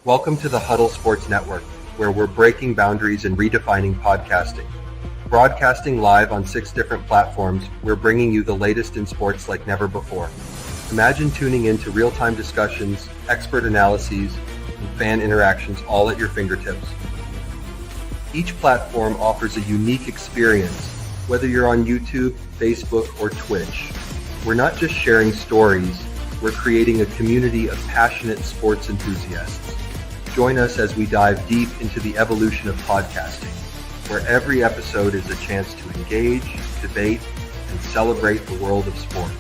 Welcome to the Huddle Sports Network, where we're breaking boundaries and redefining podcasting. Broadcasting live on 6 different platforms, we're bringing you the latest in sports like never before. Imagine tuning into real-time discussions, expert analyses, and fan interactions all at your fingertips. Each platform offers a unique experience, whether you're on YouTube, Facebook, or Twitch. We're not just sharing stories, we're creating a community of passionate sports enthusiasts. Join us as we dive deep into the evolution of podcasting, where every episode is a chance to engage, debate, and celebrate the world of sports.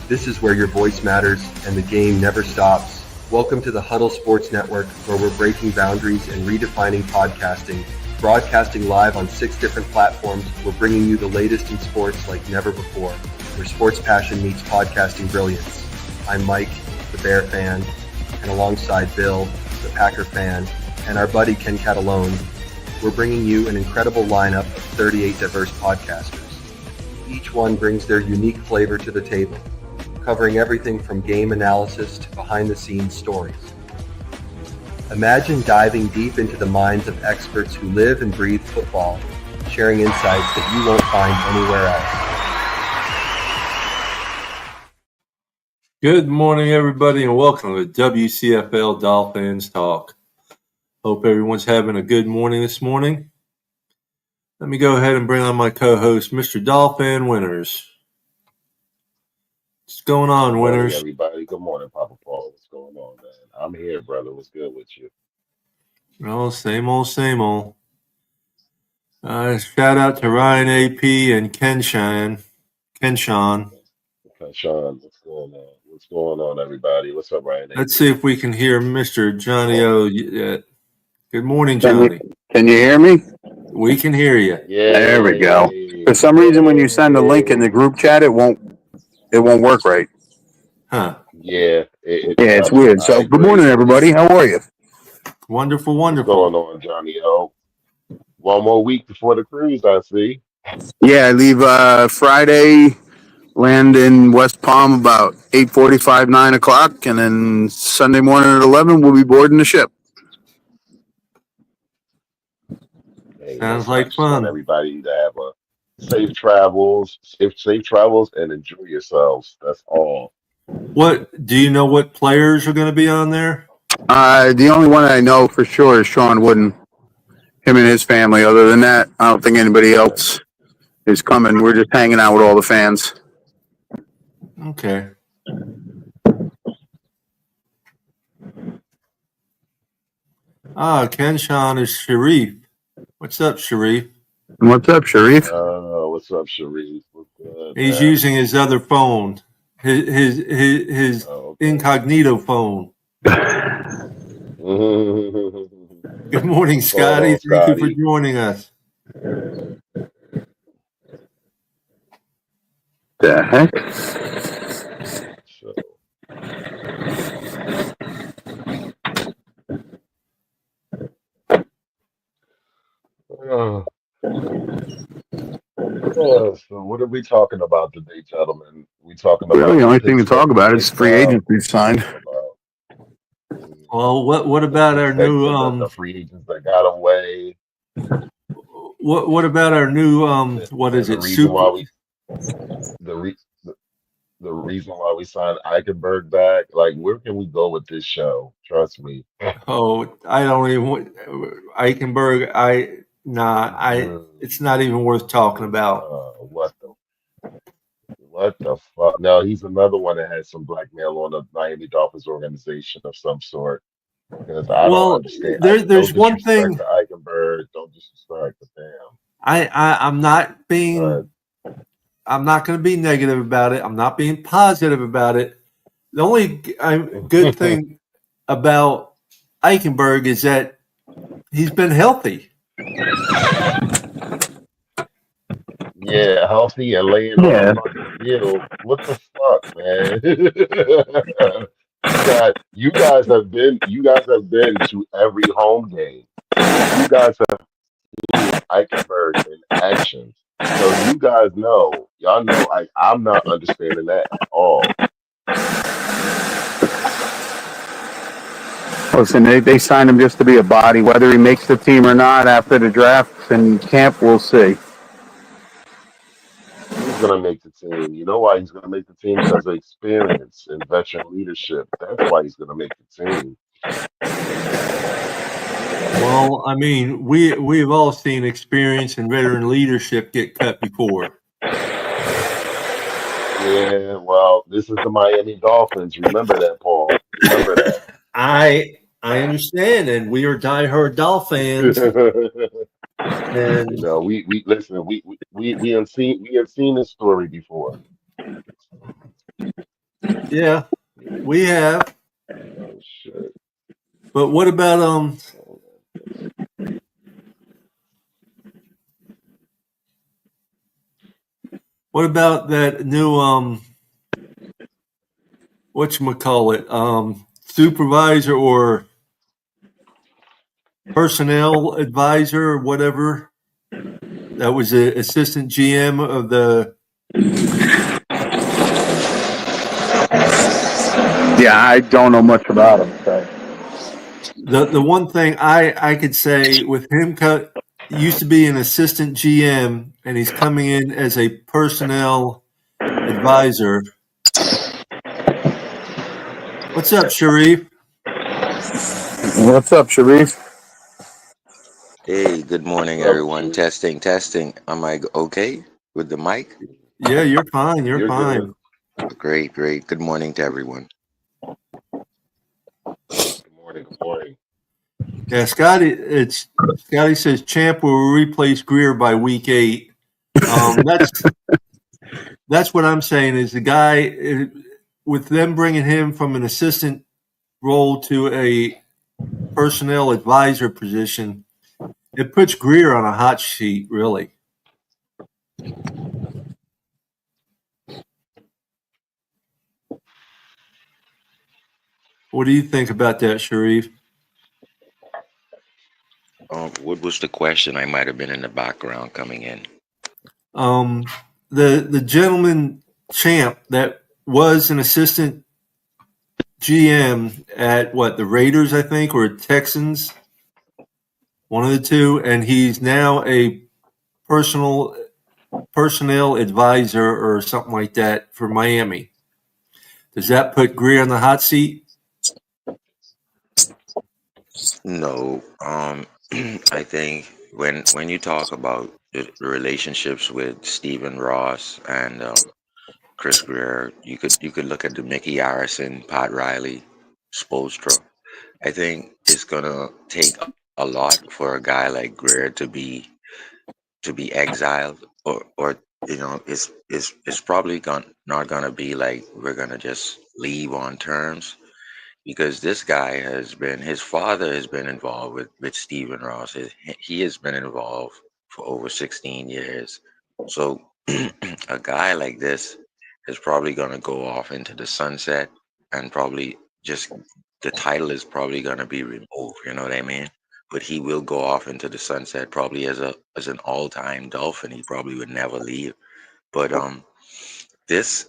This is where your voice matters and the game never stops. Welcome to the Huddle Sports Network, where we're breaking boundaries and redefining podcasting. Broadcasting live on 6 different platforms, we're bringing you the latest in sports like never before, where sports passion meets podcasting brilliance. I'm Mike, the Bear fan, and alongside Bill, the Packer fan, and our buddy Ken Catalone, we're bringing you an incredible lineup of 38 diverse podcasters. Each one brings their unique flavor to the table, covering everything from game analysis to behind-the-scenes stories. Imagine diving deep into the minds of experts who live and breathe football, sharing insights that you won't find anywhere else. Good morning, everybody, and welcome to WCFL Dolphins Talk. Hope everyone's having a good morning this morning. Let me go ahead and bring on my co-host, Mr. Dolphin Winters. What's going on, Winters? Good morning, everybody. Good morning, Papa Paul. What's going on, man? I'm here, brother. What's good with you? Oh, same old, same old. Shout out to Ryan AP and Kenshawn. Sean, what's going on? What's going on, everybody? What's up, Ryan? Let's see if we can hear Mr. Johnny O yet. Good morning, Johnny. Can you hear me? We can hear you. Yeah, there we go. For some reason, when you send a link in the group chat, it won't work right. Huh? Yeah. It's weird. So, good morning, everybody. How are you? Wonderful. What's going on, Johnny O? One more week before the cruise, I see. Yeah, I leave Friday, land in West Palm about 8:45, 9 o'clock, and then Sunday morning at 11, we'll be boarding the ship. Hey, Sounds like fun. Want everybody to have a safe travels, and enjoy yourselves. That's all. What do you know? What players are going to be on there? The only one I know for sure is Sean Wooden, him and his family. Other than that, I don't think anybody else is coming. We're just hanging out with all the fans. Okay. Kenshawn is Sharif. What's up, Sharif? What's up, Sharif? What's up, Sharif? He's using his other phone, his incognito phone. Good morning, Scotty. Thank you for joining us. The heck? So what are we talking about today, gentlemen? We talking about the only thing to talk about is free agency signed. Well, what about our new the free agents that got away? What about our new what is it? The reason why we signed Eichenberg back, like, where can we go with this show? Trust me. Oh, I don't even Eichenberg. It's not even worth talking about. What the fuck? No, he's another one that has some blackmail on the Miami Dolphins organization of some sort. Because I don't understand. There's one thing. To Eichenberg, don't disrespect the fam. I'm not being. I'm not going to be negative about it. I'm not being positive about it. The only good thing about Eichenberg is that he's been healthy. Yeah, healthy and laying on the fucking field. What the fuck, man? You guys have been to every home game. You guys have seen Eichenberg in action. So you guys know, y'all know I'm not understanding that at all. Listen, they signed him just to be a body. Whether he makes the team or not after the draft and camp, we'll see. He's gonna make the team. You know why he's gonna make the team? Because of experience and veteran leadership. That's why he's gonna make the team. Well, I mean, we've all seen experience and veteran leadership get cut before. Yeah, well, this is the Miami Dolphins. Remember that, Paul. Remember that. I understand, and we are diehard DolFans. And You know, we listen. We have seen this story before. yeah, we have. Oh shit. But what about what about that new whatchamacallit, supervisor or personnel advisor or whatever? That was the assistant GM of the. Yeah, I don't know much about him. So. The one thing I could say with him used to be an assistant GM and he's coming in as a personnel advisor. What's up, Sharif? What's up, Sharif? Hey, good morning, everyone. Testing. Am I okay with the mic? Yeah, you're fine. You're fine. Good. Great. Good morning to everyone. Good morning. Yeah, Scotty says Champ will replace Greer by week 8. That's what I'm saying is the guy with them bringing him from an assistant role to a personnel advisor position. It puts Greer on a hot sheet, really. What do you think about that, Sharif? What was the question? I might have been in the background coming in. The gentleman Champ that was an assistant GM at the Raiders, I think, or Texans, one of the two, and he's now a personnel advisor or something like that for Miami. Does that put Greer on the hot seat? No. I think when you talk about the relationships with Stephen Ross and Chris Greer, you could look at the Mickey Harrison, Pat Riley, Spoelstra. I think it's gonna take a lot for a guy like Greer to be exiled, or it's probably not gonna be like we're gonna just leave on terms, because this guy his father has been involved with Stephen Ross. He has been involved for over 16 years. So a guy like this is probably gonna go off into the sunset, and probably just the title is probably gonna be removed. You know what I mean? But he will go off into the sunset probably as an all-time Dolphin. He probably would never leave. But this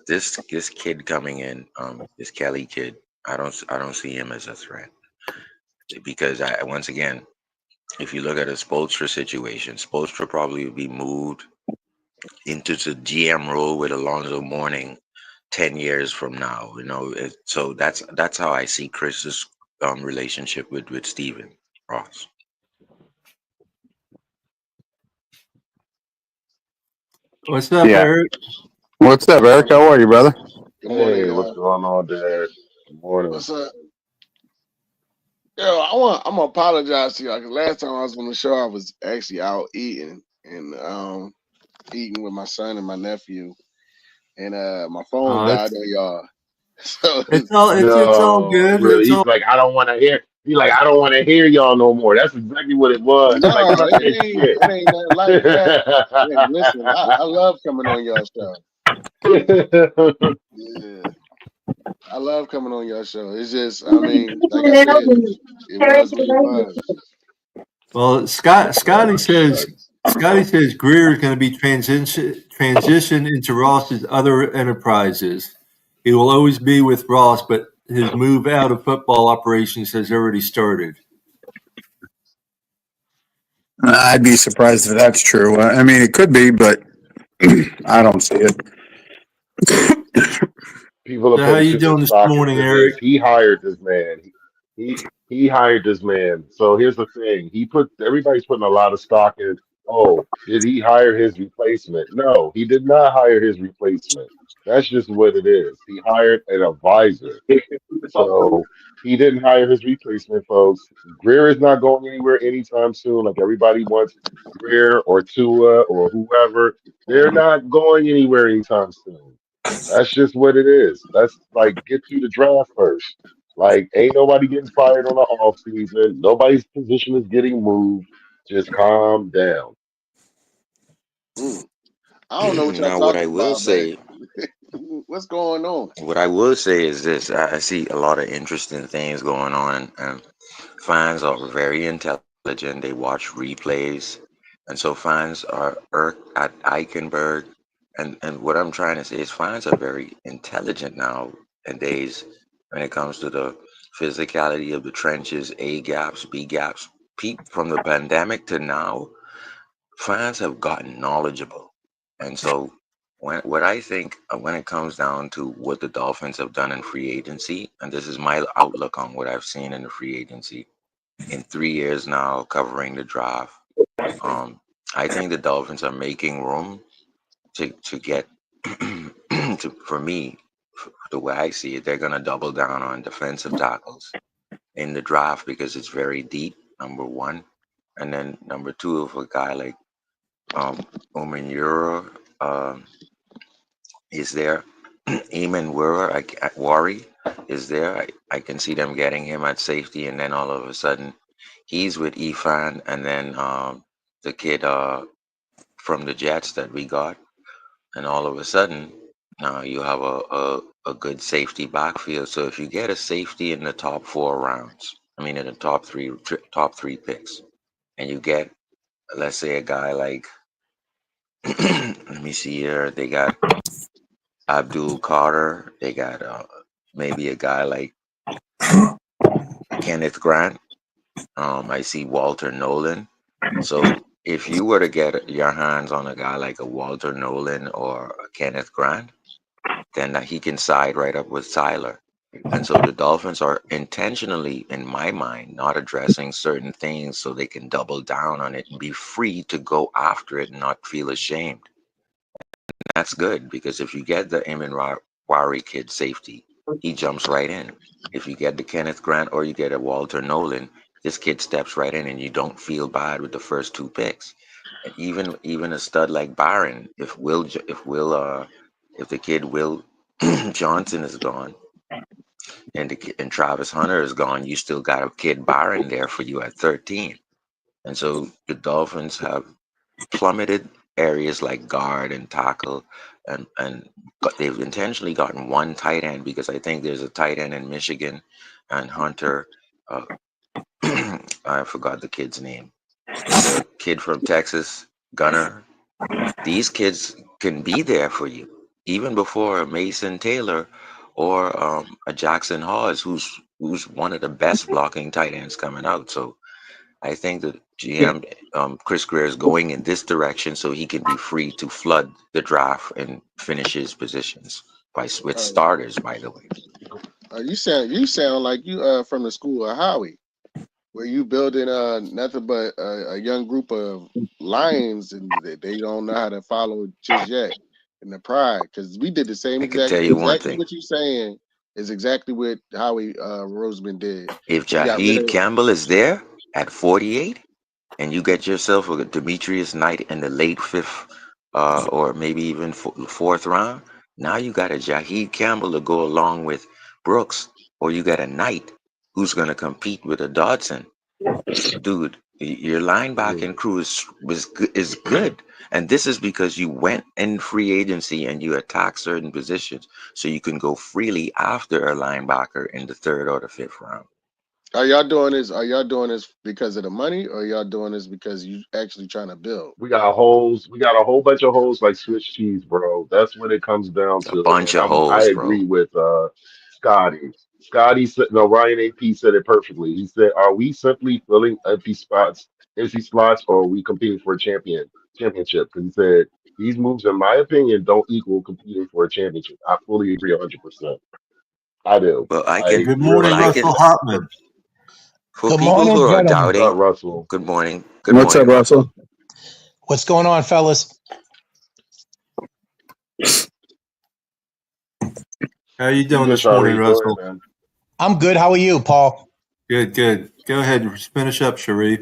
kid coming in, this Kelly kid, I don't see him as a threat, because once again, if you look at a Spoelstra situation, Spoelstra probably would be moved into the GM role with Alonzo Mourning 10 years from now. So that's how I see Chris's relationship with Stephen Ross. What's up, Yeah. Eric? What's up, Eric? How are you, brother? Good morning, Hey, y'all. what's going on, Dad? Good morning. What's up? Yo, I'm gonna apologize to y'all because last time I was on the show, I was actually out eating and eating with my son and my nephew, and my phone died on y'all. So It's all good. Really, It's he's all like, I don't want to hear. He's like, I don't want to hear y'all no more. That's exactly what it was. no, Like, cut that it ain't nothing like that. Yeah, listen, I love coming on y'all show. shit. Yeah, I love coming on your show. It's just, I mean, like I said, it was what it was. well. Scotty says Greer is going to be transitioned into Ross's other enterprises. He will always be with Ross, but his move out of football operations has already started. I'd be surprised if that's true. I mean, it could be, but I don't see it. People are So how putting you too much doing this stock morning, into this. Eric? He hired this man. He hired this man. So here's the thing. Everybody's putting a lot of stock in. Oh, did he hire his replacement? No, he did not hire his replacement. That's just what it is. He hired an advisor. So he didn't hire his replacement, folks. Greer is not going anywhere anytime soon. Like everybody wants Greer or Tua or whoever. They're not going anywhere anytime soon. That's just what it is. That's like get through the draft first. Like ain't nobody getting fired on the off season. Nobody's position is getting moved. Just calm down. I don't know what y'all Now, what I talking will about, but say, what's going on? what I will say is this: I see a lot of interesting things going on, and fans are very intelligent. They watch replays, and so fans are irked at Eichenberg. And what I'm trying to say is fans are very intelligent nowadays when it comes to the physicality of the trenches, A gaps, B gaps. From the pandemic to now, fans have gotten knowledgeable. And so what I think when it comes down to what the Dolphins have done in free agency, and this is my outlook on what I've seen in the free agency in 3 years now covering the draft, I think the Dolphins are making room to get for me, the way I see it, they're gonna double down on defensive tackles in the draft because it's very deep, number one. And then number two, of a guy like Omenura is there. Eamon Wari is there. I can see them getting him at safety, and then all of a sudden he's with Ifan, and then the kid from the Jets that we got, and all of a sudden you have a good safety backfield. So if you get a safety in the top 4 rounds, I mean in the top three picks, and you get, let's say, a guy like let me see here, they got Abdul Carter. They got maybe a guy like Kenneth Grant. I see Walter Nolan. So if you were to get your hands on a guy like a Walter Nolan or a Kenneth Grant, then he can side right up with Tyler. And so the Dolphins are intentionally, in my mind, not addressing certain things so they can double down on it and be free to go after it and not feel ashamed. That's good because if you get the Eamon Wari kid safety, he jumps right in. If you get the Kenneth Grant or you get a Walter Nolan, this kid steps right in, and you don't feel bad with the first 2 picks. And even a stud like Byron, if the kid Will Johnson is gone and Travis Hunter is gone, you still got a kid Byron there for you at 13. And so the Dolphins have plummeted areas like guard and tackle, and they've intentionally gotten one tight end because I think there's a tight end in Michigan, and Hunter, uh, I forgot the kid's name. There's a kid from Texas, Gunner. These kids can be there for you even before a Mason Taylor or a Jackson Hawes, who's one of the best blocking tight ends coming out. So I think that GM Chris Greer is going in this direction so he can be free to flood the draft and finish his positions with starters. By the way, You sound like you from the school of Howie, where you building nothing but a young group of lions, and they don't know how to follow just yet. And the pride, because we did the same I can tell you one exactly thing. what you're saying is exactly what Howie Roseman did. If Jaheed Campbell is there at 48, and you get yourself a Demetrius Knight in the late 5th or maybe even 4th round, now you got a Jaheed Campbell to go along with Brooks, or you got a Knight who's going to compete with a Dodson. Dude, your linebacking crew is good, and this is because you went in free agency and you attack certain positions, so you can go freely after a linebacker in the 3rd or the 5th round. Are y'all doing this? Are y'all doing this because of the money, or are y'all doing this because you actually trying to build? We got holes. We got a whole bunch of holes like Swiss cheese, bro. That's what it comes down A to. bunch And of I holes, bro. agree with Scotty. Scotty said, no, Ryan AP said it perfectly. He said, "Are we simply filling empty slots, or are we competing for a championship?" Because he said these moves, in my opinion, don't equal competing for a championship. I fully agree 100%. I do. Well, I I can. Good Well, morning, I really can. Russell Hotman. For Good people morning, who are gentlemen. what's up, doubting, Russell. good morning. Good What's up, morning, Russell. Russell? What's going on, fellas? How you doing Good, this morning, Shari. Go ahead, Russell? man. I'm good. How are you, Paul? Good, good. Go ahead and finish up, Sharif.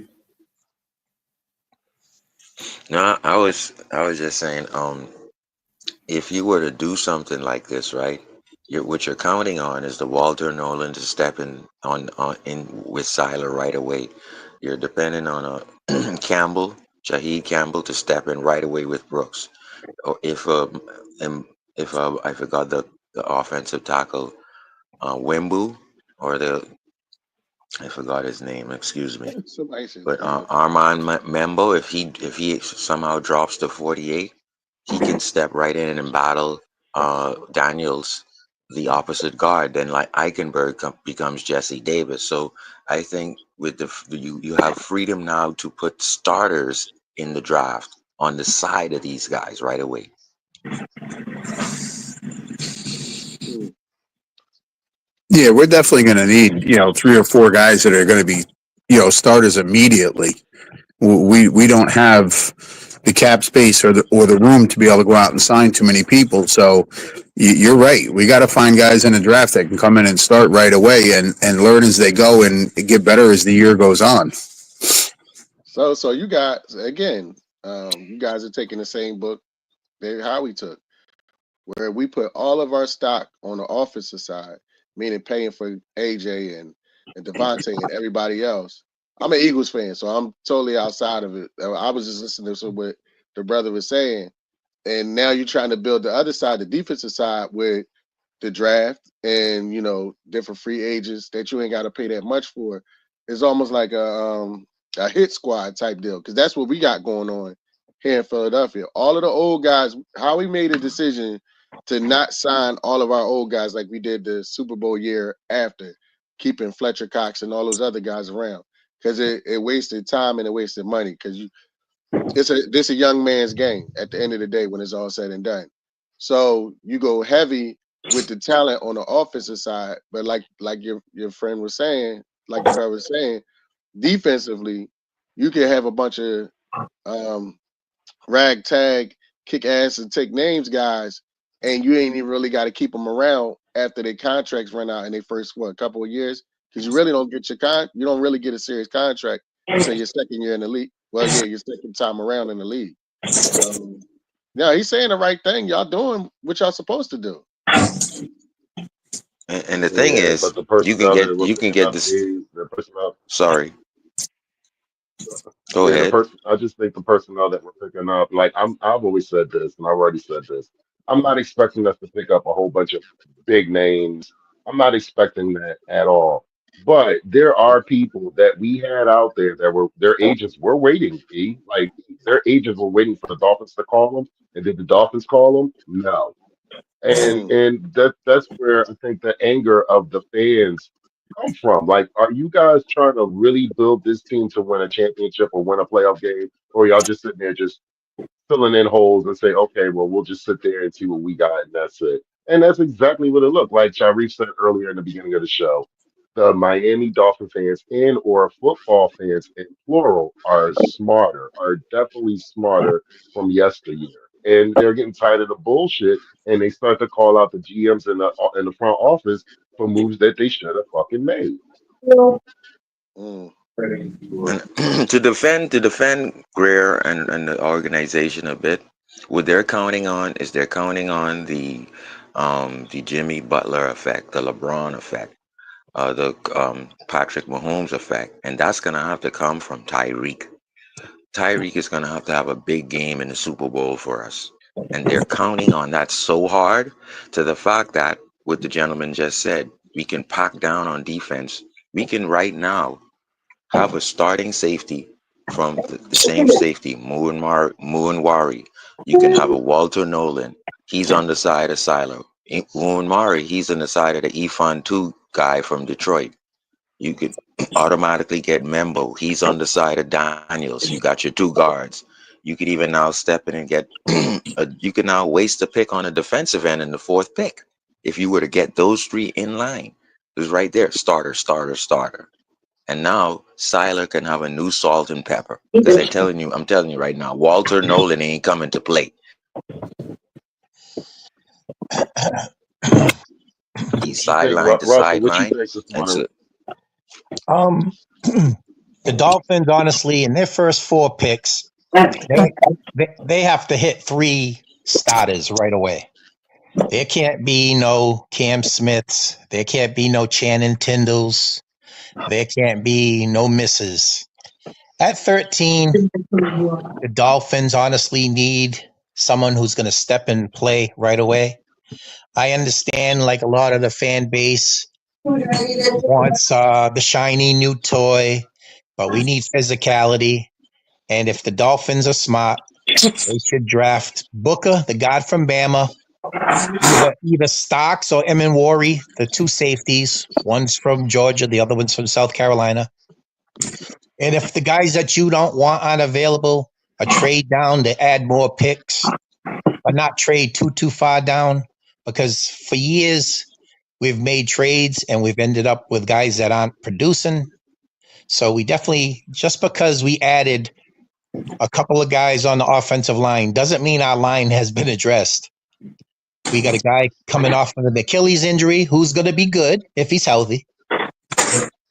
No, I was just saying, if you were to do something like this, right? What you're counting on is the Walter Nolan to step in with Siler right away. You're depending on a Shaheed Campbell to step in right away with Brooks. Or if I forgot the offensive tackle, Wimbu, or I forgot his name. Excuse me. Somebody said, But Armand Membo, if he somehow drops to 48, he can step right in and battle Daniels, the opposite guard. Then like Eichenberg becomes Jesse Davis. So I think with you have freedom now to put starters in the draft on the side of these guys right away. Yeah, we're definitely going to need, 3 or 4 guys that are going to be, starters immediately. We don't have the cap space or the room to be able to go out and sign too many people. So you're right. We got to find guys in the draft that can come in and start right away and learn as they go and get better as the year goes on. So you guys again, you guys are taking the same book that Howie took, where we put all of our stock on the offensive side, meaning paying for AJ and Devontae and everybody else. I'm an Eagles fan, so I'm totally outside of it. I was just listening to what the brother was saying, and now you're trying to build the other side, the defensive side, with the draft and different free agents that you ain't got to pay that much for. It's almost like a hit squad type deal, because that's what we got going on here in Philadelphia. All of the old guys, how we made a decision to not sign all of our old guys like we did the Super Bowl year after, keeping Fletcher Cox and all those other guys around, because it wasted time and it wasted money, because it's a young man's game at the end of the day when it's all said and done. So you go heavy with the talent on the offensive side, but like your friend was saying, like the brother was saying, defensively, you can have a bunch of ragtag, kick ass and take names guys, and you ain't even really got to keep them around after their contracts run out in their first couple of years, because you really don't get you don't really get a serious contract until your second year in the league. Well, yeah, your second time around in the league. So, yeah, he's saying the right thing. Y'all doing what y'all supposed to do. And the thing Yeah, is, but the you can personnel that get we're you can picking get up, this. the personnel. Sorry, go Yeah, ahead. I just think the personnel that we're picking up, like I've always said this, and I've already said this. I'm not expecting us to pick up a whole bunch of big names. I'm not expecting that at all. But there are people that we had out there that were their agents were waiting. Like their agents were waiting for the Dolphins to call them, and did the Dolphins call them? No. And that's where I think the anger of the fans come from. Like, are you guys trying to really build this team to win a championship or win a playoff game, or y'all just sitting there just filling in holes and say, okay, well, we'll just sit there and see what we got, and that's it. And that's exactly what it looked like. Sharif said earlier in the beginning of the show, the Miami Dolphin fans and or football fans in plural are smarter, are definitely smarter from yesteryear. And they're getting tired of the bullshit, and they start to call out the GMs in the front office for moves that they should have fucking made. Mm. And to defend Greer and the organization a bit, what they're counting on is they're counting on the Jimmy Butler effect, the LeBron effect, the Patrick Mahomes effect, and that's gonna have to come from Tyreek. Tyreek is gonna have to have a big game in the Super Bowl for us, and they're counting on that so hard, to the fact that what the gentleman just said, we can pack down on defense. We can right now have a starting safety from the same safety, Muanwari. You can have a Walter Nolan. He's on the side of Silo. Muanwari, he's on the side of the Ifan 2 guy from Detroit. You could automatically get Membo. He's on the side of Daniels. You got your two guards. You could even now step in and get. You can now waste a pick on a defensive end in the fourth pick if you were to get those three in line. It was right there: starter, starter, starter. And now Siler can have a new salt and pepper. Because I'm telling you right now, Walter Nolan ain't coming to play. He's sideline to Russell, what you sideline. think this morning? The Dolphins, honestly, in their first 4 picks, they have to hit 3 starters right away. There can't be no Cam Smiths. There can't be no Channing Tindalls. There can't be no misses. At 13, the Dolphins honestly need someone who's going to step and play right away. I understand, like a lot of the fan base wants the shiny new toy, but we need physicality. And if the Dolphins are smart, they should draft Booker, the god from Bama, either Starks or Eminwari, the 2 safeties. One's from Georgia, the other one's from South Carolina. And if the guys that you don't want aren't available, a trade down to add more picks, but not trade too far down. Because for years, we've made trades and we've ended up with guys that aren't producing. So we definitely, just because we added a couple of guys on the offensive line doesn't mean our line has been addressed. We got a guy coming off of an Achilles injury who's going to be good if he's healthy.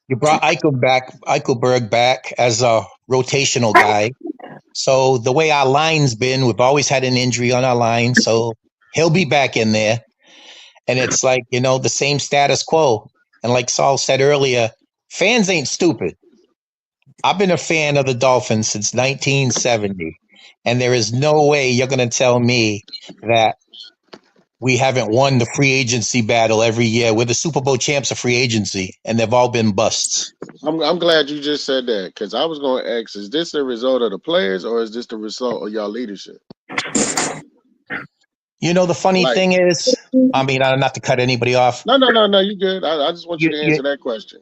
You brought Eichelberg back as a rotational guy. So the way our line's been, we've always had an injury on our line. So he'll be back in there. And it's like, the same status quo. And like Saul said earlier, fans ain't stupid. I've been a fan of the Dolphins since 1970. And there is no way you're going to tell me that we haven't won the free agency battle every year. We're the Super Bowl champs of free agency, and they've all been busts. I'm glad you just said that, because I was going to ask, is this the result of the players or is this the result of y'all leadership? The funny thing is, not to cut anybody off. No, you good. I just want you to answer that question.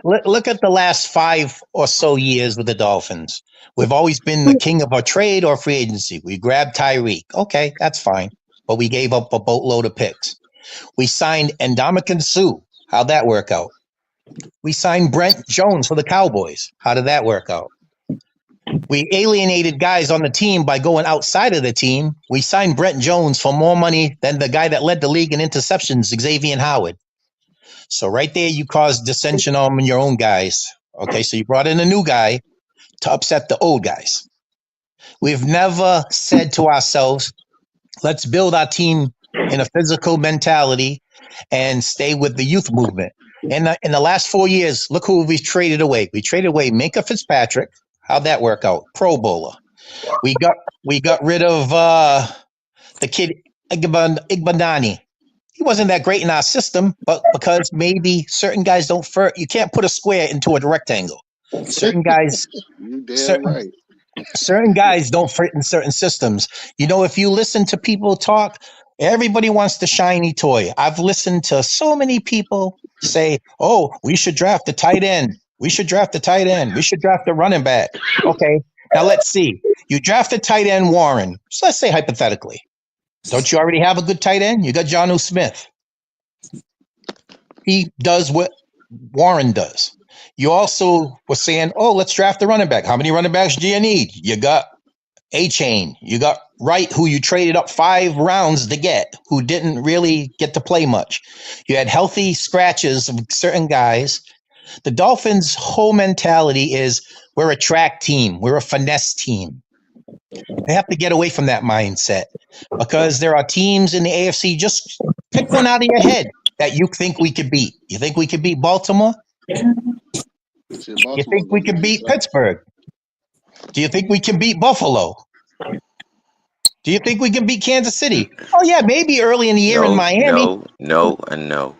Look at the last 5 or so years with the Dolphins. We've always been the king of our trade or free agency. We grabbed Tyreek. Okay, that's fine. But we gave up a boatload of picks. We signed Ndamukong Suh. How'd that work out? We signed Brent Jones for the Cowboys. How did that work out? We alienated guys on the team by going outside of the team. We signed Brent Jones for more money than the guy that led the league in interceptions, Xavier Howard. So right there, you caused dissension on your own guys. Okay, so you brought in a new guy to upset the old guys. We've never said to ourselves, let's build our team in a physical mentality and stay with the youth movement. In the last 4 years, look who we traded away. We traded away Minkah Fitzpatrick. How'd that work out? Pro Bowler. We got rid of the kid Igbandani. He wasn't that great in our system, but because maybe certain guys don't you can't put a square into a rectangle. Certain guys, right. Certain guys don't fit in certain systems. If you listen to people talk, everybody wants the shiny toy. I've listened to so many people say, "Oh, we should draft the tight end. We should draft the tight end. We should draft the running back." Okay, now let's see. You draft the tight end Warren. So let's say hypothetically. Don't you already have a good tight end? You got Jonnu Smith. He does what Warren does. You also were saying, "Oh, let's draft the running back." How many running backs do you need? You got A-Chain. You got Wright, who you traded up 5 rounds to get, who didn't really get to play much. You had healthy scratches of certain guys. The Dolphins' whole mentality is we're a track team. We're a finesse team. They have to get away from that mindset because there are teams in the AFC. Just pick one out of your head that you think we could beat. You think we could beat Baltimore? You think we can beat Pittsburgh? Do you think we can beat Buffalo? Do you think we can beat Kansas City? Oh, yeah, maybe early in the year in Miami. No.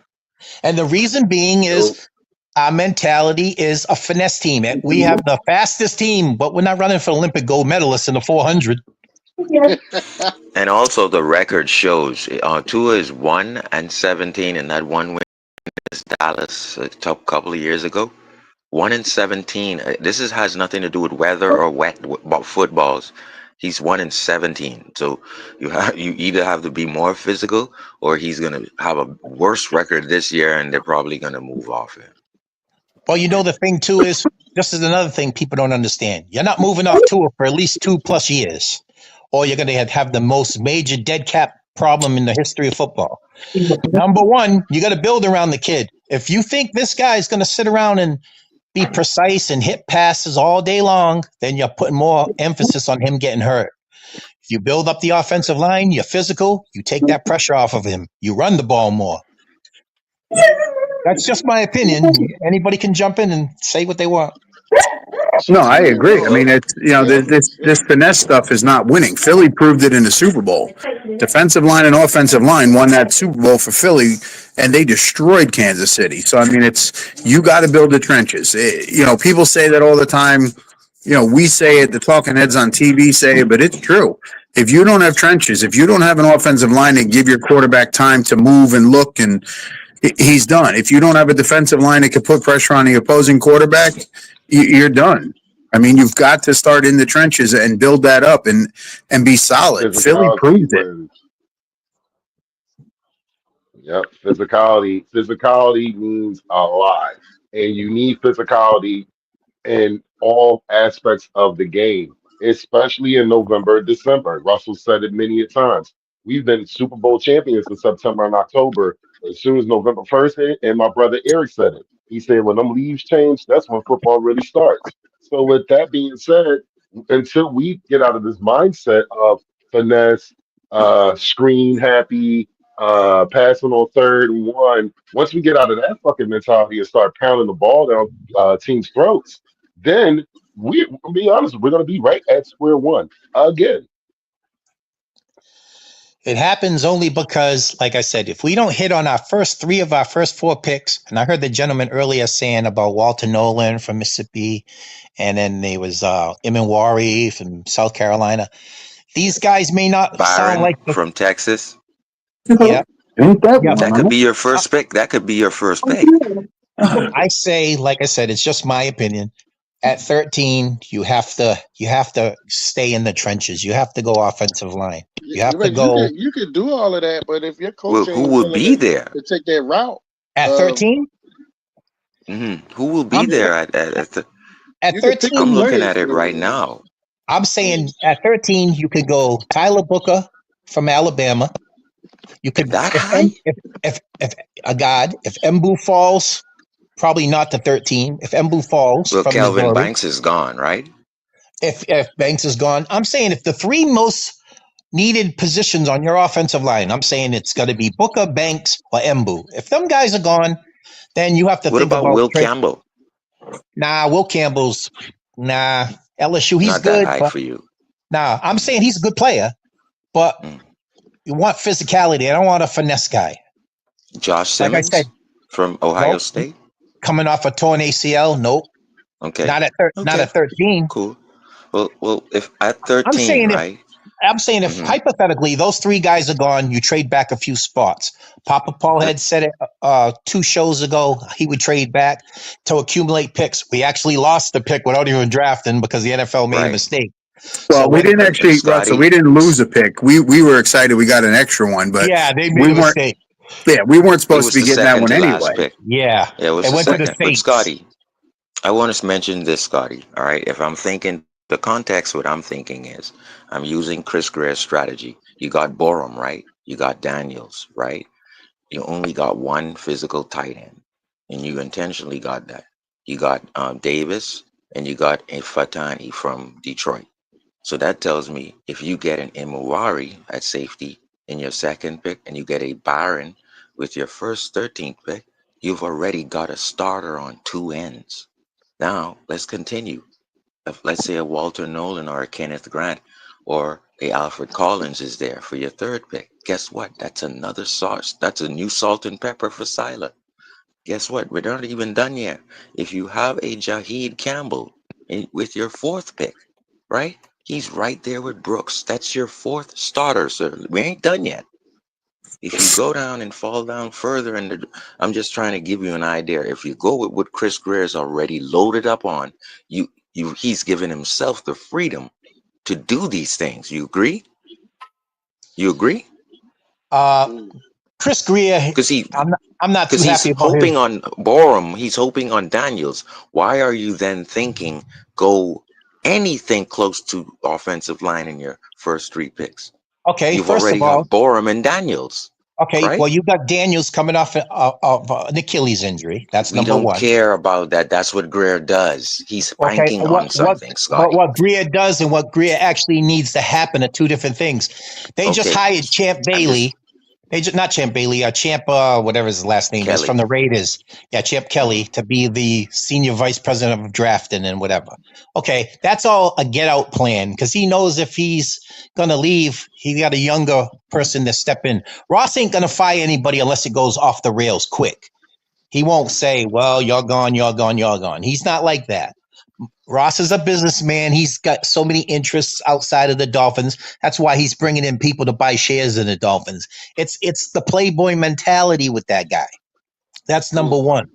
And the reason being is our mentality is a finesse team. We have the fastest team, but we're not running for Olympic gold medalists in the 400. And also the record shows Tua is 1-17, and that one win Dallas a couple of years ago. 1-17. This has nothing to do with weather or footballs. He's 1-17. So you either have to be more physical, or he's gonna have a worse record this year, and they're probably gonna move off him. Well, the thing too is, this is another thing people don't understand. You're not moving off Tua for at least 2+ years, or you're going to have the most major dead cap problem in the history of football. Number one, you got to build around the kid. If you think this guy is going to sit around and be precise and hit passes all day long, then you're putting more emphasis on him getting hurt. If you build up the offensive line, you're physical, you take that pressure off of him. You run the ball more. That's just my opinion. Anybody can jump in and say what they want. No, I agree. I mean, it's this finesse stuff is not winning. Philly proved it in the Super Bowl. Defensive line and offensive line won that Super Bowl for Philly, and they destroyed Kansas City. So I mean, you got to build the trenches. People say that all the time. We say it. The talking heads on TV say it, but it's true. If you don't have trenches, if you don't have an offensive line that give your quarterback time to move and look, and he's done. If you don't have a defensive line that can put pressure on the opposing quarterback, you're done. I mean, you've got to start in the trenches and build that up and be solid. Philly proved it. Yep, physicality means a lot, and you need physicality in all aspects of the game, especially in November, December. Russell said it many a times. We've been Super Bowl champions in September and October. As soon as November 1st hit, and my brother Eric said it. He said, when them leaves change, that's when football really starts. So with that being said, until we get out of this mindset of finesse, screen happy, passing on 3rd and 1, once we get out of that fucking mentality and start pounding the ball down teams' throats, then I'll be honest, we're going to be right at square one again. It happens only because, like I said, if we don't hit on our first 3 of our first 4 picks, and I heard the gentleman earlier saying about Walter Nolan from Mississippi, and then there was Iminwari from South Carolina. These guys may not sound like from Texas. Yeah. That could be your first pick. That could be your first pick. I say, like I said, it's just my opinion. At 13, you have to stay in the trenches. You have to go offensive line. You have to go. You could do all of that, but if your coach who will be there to take that route at 13? Who will be there at 13? I'm looking at it right now. I'm saying at 13, you could go Tyler Booker from Alabama. You could that high? If Mbu falls. Probably not to 13. If Mbu falls, well, Kelvin Banks is gone, right? If Banks is gone, I'm saying if the 3 most needed positions on your offensive line, I'm saying it's got to be Booker, Banks, or Mbu. If them guys are gone, then you have to think about Will Campbell? Nah, Will Campbell's LSU. He's not good. That high for you. Nah, I'm saying he's a good player, but you want physicality. I don't want a finesse guy. Josh Simmons, like I said, from Ohio State. Coming off a torn ACL, nope. Okay. Not at 13. Cool. Well, if at 13, I'm saying if hypothetically those 3 guys are gone, you trade back a few spots. Papa Paul had said it 2 shows ago. He would trade back to accumulate picks. We actually lost the pick without even drafting because the NFL made a mistake. Well, so we didn't actually, Russell. We didn't lose a pick. We were excited. We got an extra one, but they made a mistake. Yeah, we weren't supposed to be getting that one anyway. Pick. Yeah, it was the second. But Scotty, I want to mention this, Scotty. All right, if I'm thinking the context, what I'm thinking is I'm using Chris Greer's strategy. You got Borum, right? You got Daniels, right? You only got 1 physical tight end, and you intentionally got that. You got Davis, and you got a Fatani from Detroit. So that tells me if you get an Imuwari at safety in your second pick, and you get a Byron with your first 13th pick, you've already got a starter on 2 ends. Now, let's continue. If, let's say a Walter Nolan or a Kenneth Grant or a Alfred Collins is there for your 3rd pick. Guess what? That's another sauce. That's a new salt and pepper for Sila. Guess what? We're not even done yet. If you have a Jaheed Campbell with your 4th pick, right? He's right there with Brooks. That's your 4th starter, sir. We ain't done yet. If you go down and fall down further, I'm just trying to give you an idea. If you go with what Chris Greer is already loaded up on, he's given himself the freedom to do these things. You agree? You agree? Chris Greer, Because I'm not too he's happy about hoping his. on Borum. He's hoping on Daniels. Why are you then thinking go anything close to offensive line in your first 3 picks? Okay, You've first already of all, have Borum and Daniels. okay, right? well, you got Daniels coming off of an Achilles injury. That's We number don't one. care about that. That's what Greer does. He's Okay, banking on something, but Scotty. what Greer does and what Greer actually needs to happen are two different things. They just Okay. hired Champ Bailey. Not Champ Bailey, Champ, whatever his last name is, Kelly. from the Raiders. Yeah, Champ Kelly to be the senior vice president of drafting and whatever. Okay, that's all a get out plan because he knows if he's going to leave, he got a younger person to step in. Ross ain't going to fire anybody unless it goes off the rails quick. He won't say, well, you're gone, you're gone, you're gone. He's not like that. Ross is a businessman. He's got so many interests outside of the Dolphins. That's why he's bringing in people to buy shares in the Dolphins. It's the playboy mentality with that guy. That's number one.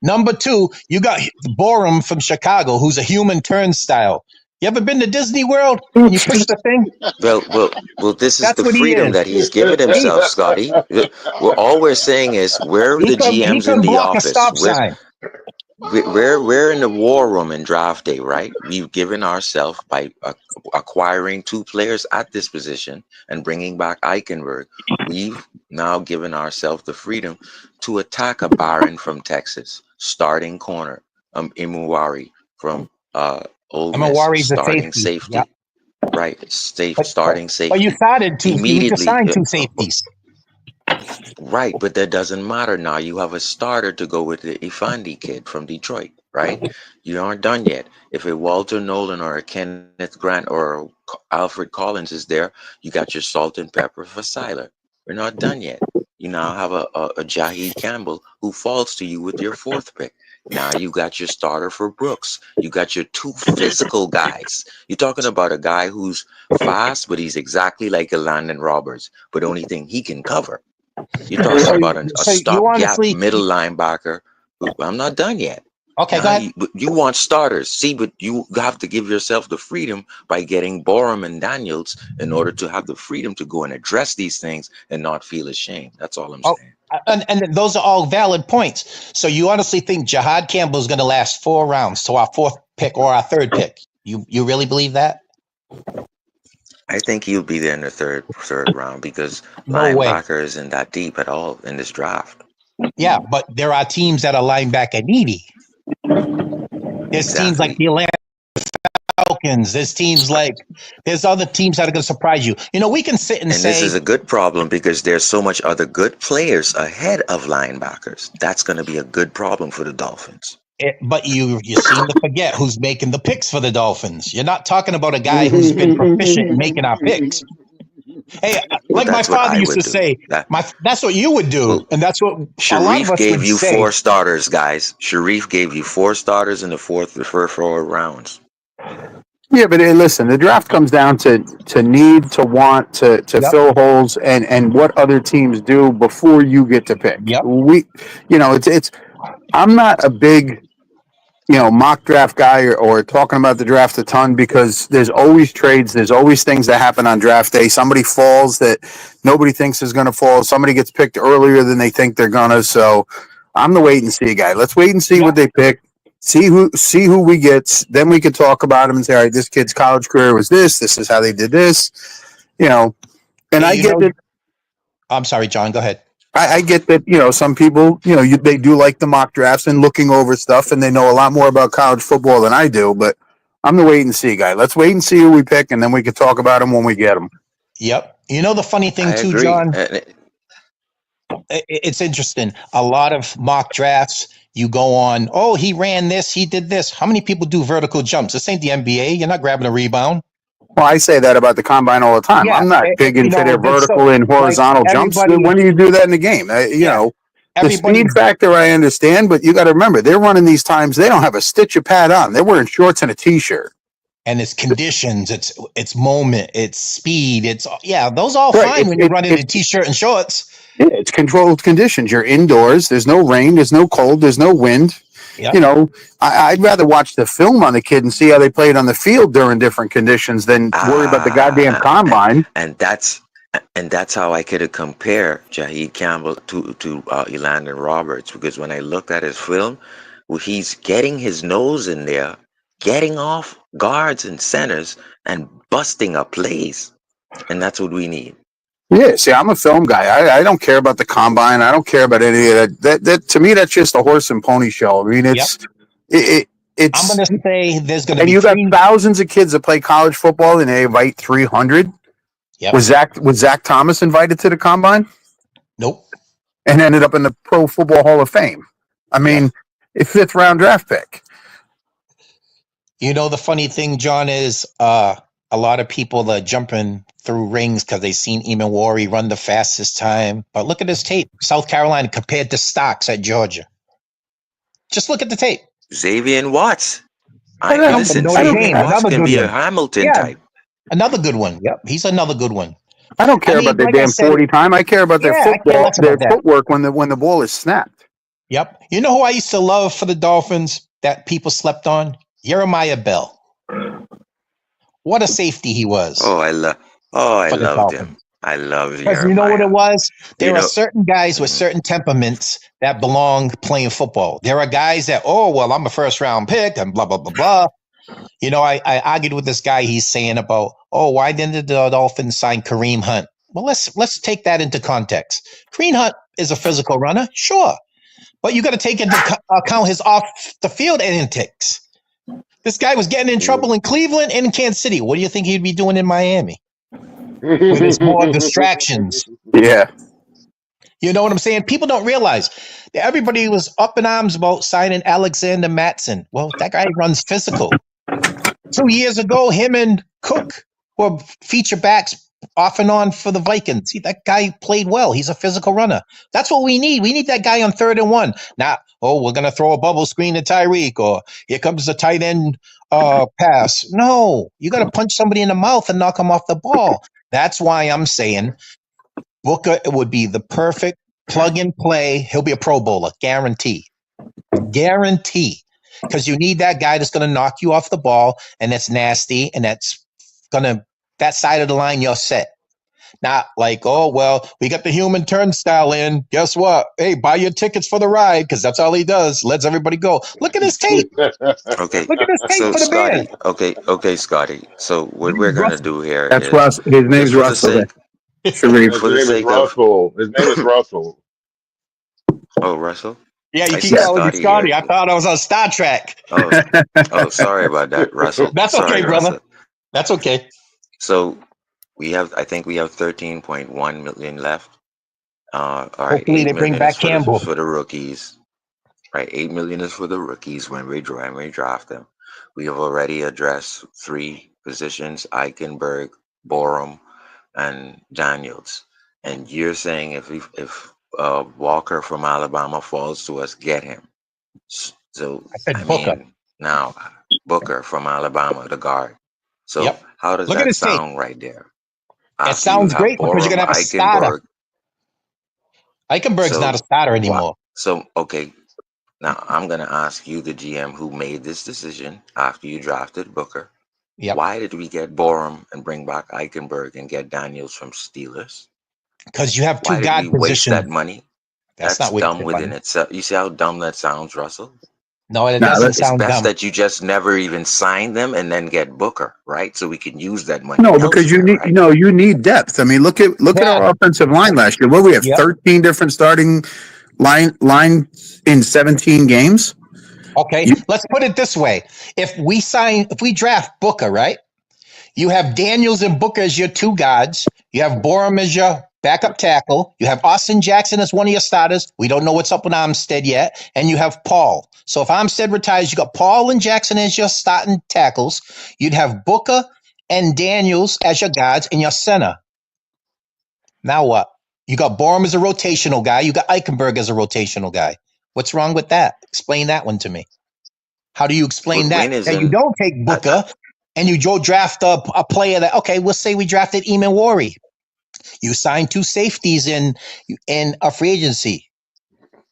Number two, you got Borum from Chicago, who's a human turnstile. You ever been to Disney World and you push the thing? Well, this is That's the what he freedom is. that he's given himself, Scotty. All we're saying is we're He the can GMs in the block a office. stop sign. We're in the war room in draft day, right? We've given ourselves by acquiring 2 players at this position and bringing back Eichenberg. We've now given ourselves the freedom to attack a Baron from Texas, starting corner, Imuwari from Ole Miss, starting safety. Yep. Right, starting safety. But you started two. You just Immediately, signed 2 safeties. Right, but that doesn't matter now. You have a starter to go with the Ifandi kid from Detroit, right? You aren't done yet. If a Walter Nolan or a Kenneth Grant or Alfred Collins is there, you got your salt and pepper for Siler. We're not done yet. You now have a Jaheed Campbell who falls to you with your 4th pick. Now you got your starter for Brooks. You got your 2 physical guys. You're talking about a guy who's fast, but he's exactly like a Landon Roberts, but the only thing he can cover. You're talking about a stopgap middle linebacker. I'm not done yet. Okay, now go ahead. You want starters. See, but you have to give yourself the freedom by getting Borum and Daniels in order to have the freedom to go and address these things and not feel ashamed. That's all I'm saying. And those are all valid points. So you honestly think Jaheed Campbell is going to last 4 rounds to our 4th pick or our 3rd pick? You really believe that? I think he'll be there in the third round because No way. linebacker isn't that deep at all in this draft. Yeah, but there are teams that are linebacker needy. There's teams like the Atlanta Falcons. There's other teams that are going to surprise you. You know, we can sit and say this is a good problem because there's so much other good players ahead of linebackers. That's going to be a good problem for the Dolphins. But you seem to forget who's making the picks for the Dolphins. You're not talking about a guy who's been proficient in making our picks. Hey, like my father used to say, that's what you would do, and that's what Sharif gave you 4 starters, guys. Sharif gave you 4 starters in the first 4 rounds. Yeah, but listen, the draft comes down to need, to want, to fill holes, and what other teams do before you get to pick. Yep. It's. I'm not a big, mock draft guy or talking about the draft a ton because there's always trades. There's always things that happen on draft day. Somebody falls that nobody thinks is going to fall. Somebody gets picked earlier than they think they're going to. So I'm the wait and see guy. Let's wait and see what they pick. See who we get. Then we could talk about him and say, all right, this kid's college career was this. This is how they did this. And I get it. I'm sorry, John. Go ahead. I get that, some people, they do like the mock drafts and looking over stuff, and they know a lot more about college football than I do, but I'm the wait and see guy. Let's wait and see who we pick, and then we can talk about them when we get them. Yep. You know the funny thing, too, agree. John? It's interesting. A lot of mock drafts, you go on, oh, he ran this, he did this. How many people do vertical jumps? This ain't the NBA. You're not grabbing a rebound. Well, I say that about the combine all the time. Yeah, I'm not big into their vertical and horizontal jumps. When do you do that in the game? The speed factor I understand, but you got to remember, they're running these times. They don't have a stitch of pad on. They're wearing shorts and a T-shirt. And it's conditions, it's moment, it's speed. Those are all fine when you're running in a T-shirt and shorts. Yeah, it's controlled conditions. You're indoors. There's no rain. There's no cold. There's no wind. Yep. You know, I'd rather watch the film on the kid and see how they played on the field during different conditions than worry about the goddamn combine. And that's how I could compare Jaheed Campbell to Elandon Roberts, because when I looked at his film, he's getting his nose in there, getting off guards and centers, and busting up plays, and that's what we need. Yeah, see, I'm a film guy. I don't care about the combine. I don't care about any of that. That to me, that's just a horse and pony show. I mean, it's it's. I'm going to say there's going to And be you got thousands of kids that play college football, and they invite 300. Yep. Was Zach Thomas invited to the combine? Nope. And ended up in the Pro Football Hall of Fame. I mean, a 5th round draft pick. You know, the funny thing, John, is a lot of people are jumping through rings because they've seen Imawari run the fastest time. But look at his tape. South Carolina compared to Stocks at Georgia. Just look at the tape. Xavier Watts. Listen, Xavier Watts can be a Hamilton type. Another good one. Yep, he's another good one. I don't care about their damn 40 time. I care about their football, their footwork when the ball is snapped. Yep. You know who I used to love for the Dolphins that people slept on? Jeremiah Bell. What a safety he was. I loved him. I love Jeremiah. Because you know what it was? There are certain guys with certain temperaments that belong playing football. There are guys that, I'm a first round pick and blah, blah, blah, blah. You know, I argued with this guy. He's saying about, why didn't the Dolphins sign Kareem Hunt? Well, let's take that into context. Kareem Hunt is a physical runner, sure. But you got to take into account his off the field antics. This guy was getting in trouble in Cleveland and in Kansas City. What do you think he'd be doing in Miami? With his more distractions. Yeah. You know what I'm saying? People don't realize that everybody was up in arms about signing Alexander Mattson. Well, that guy runs physical. 2 years ago, him and Cook were feature backs off and on for the Vikings. See, that guy played well. He's a physical runner. That's what we need. We need that guy on 3rd and 1. Not, we're going to throw a bubble screen to Tyreek, or here comes the tight end pass. No, you got to punch somebody in the mouth and knock him off the ball. That's why I'm saying Booker would be the perfect plug and play. He'll be a Pro Bowler, guarantee. Guarantee. Because you need that guy that's going to knock you off the ball, and that's nasty, and that's going to, that side of the line, you're set. Not like, we got the human turnstile in. Guess what? Hey, buy your tickets for the ride, because that's all he does. Lets everybody go. Look at his tape. Okay. Look at his tape So for the Scotty, band. okay, Scotty. So what we're going to do here That's is, Russ. His name's Russell. His name is Russell. Oh, Russell? Yeah, you keep calling me Scotty. I thought I was on Star Trek. Sorry about that, Russell. That's okay, brother. Russell. That's okay. So I think we have 13.1 million left. All right. Hopefully they bring back Campbell for the rookies. Right, 8 million is for the rookies when we draft them. We have already addressed 3 positions: Eichenberg, Borum, and Daniels. And you're saying if Walker from Alabama falls to us, get him. So I mean, now Booker from Alabama, the guard. So how does that sound right there? It sounds great because you're gonna have a starter. Eichenberg's not a starter anymore. So okay, now I'm gonna ask you, the GM who made this decision after you drafted Booker. Yep. Why did we get Borum and bring back Eichenberg and get Daniels from Steelers? Because you have 2 guard positions. Waste that money. That's not dumb within itself. You see how dumb that sounds, Russell? No, it doesn't sound dumb. It's best that you just never even sign them and then get Booker, right? So we can use that money. No, because you need you need depth. I mean, look at our offensive line last year. What we have 13 different starting line in 17 games. Okay, let's put it this way: if we draft Booker, right? You have Daniels and Booker as your 2 guards. You have Borum as your backup tackle. You have Austin Jackson as one of your starters. We don't know what's up with Armstead yet. And you have Paul. So if Armstead retires, you got Paul and Jackson as your starting tackles. You'd have Booker and Daniels as your guards in your center. Now what? You got Borum as a rotational guy. You got Eichenberg as a rotational guy. What's wrong with that? Explain that one to me. How do you explain that? That you don't take Booker and you go draft a player that, okay, we'll say we drafted Imawari. You signed 2 safeties in a free agency.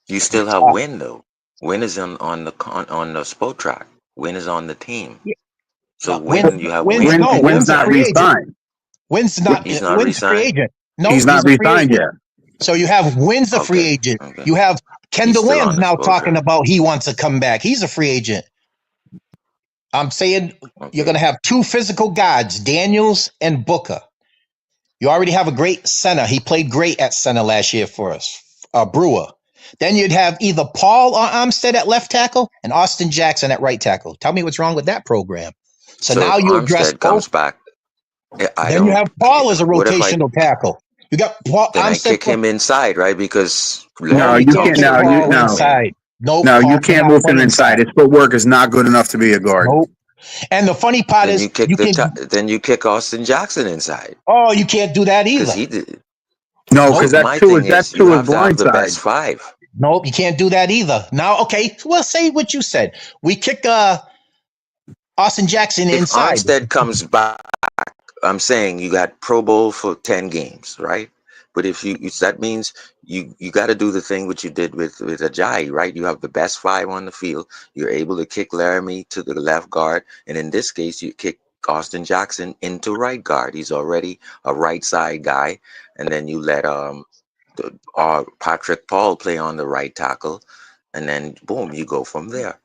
You still have Win though. Win is on the sport track. Win is on the team. So Win, you have Wynn's, Win. no, Wynn's not re-signed. Wynn's not. He's not Wynn's free re-signed? agent. No, He's not a free re-signed agent. yet. So you have Wynn's a free Okay, agent. okay. You have Kendall still on Land's the now sport talking track. about he wants to come back. He's a free agent. I'm saying you're going to have 2 physical guards, Daniels and Booker. You already have a great center. He played great at center last year for us, Brewer. Then you'd have either Paul or Armstead at left tackle and Austin Jackson at right tackle. Tell me what's wrong with that program. So now if you address Armstead comes both. back, Then you have Paul as a What if rotational tackle. You got Paul. then I Armstead kick him inside, right? Because No, Larry you comes can't. in. No, Paul no. inside. Nope, No, Paul you can't cannot move play him inside. His footwork is not good enough to be a guard. Nope. And the funny part Then is you kick you can. then you kick Austin Jackson inside Oh, you can't do that either. because he did. No, Nope. because My that's to thing his, that's is, you to his have to have blind the side. best 5. Nope, you can't do that either. Now, okay, well, say what you said. We kick Austin Jackson If inside. Armstead comes back, I'm saying you got Pro Bowl for 10 games, right? But if that means you got to do the thing which you did with Ajayi, right? You have the best 5 on the field. You're able to kick Laramie to the left guard, and in this case, you kick Austin Jackson into right guard. He's already a right side guy, and then you let Patrick Paul play on the right tackle, and then boom, you go from there.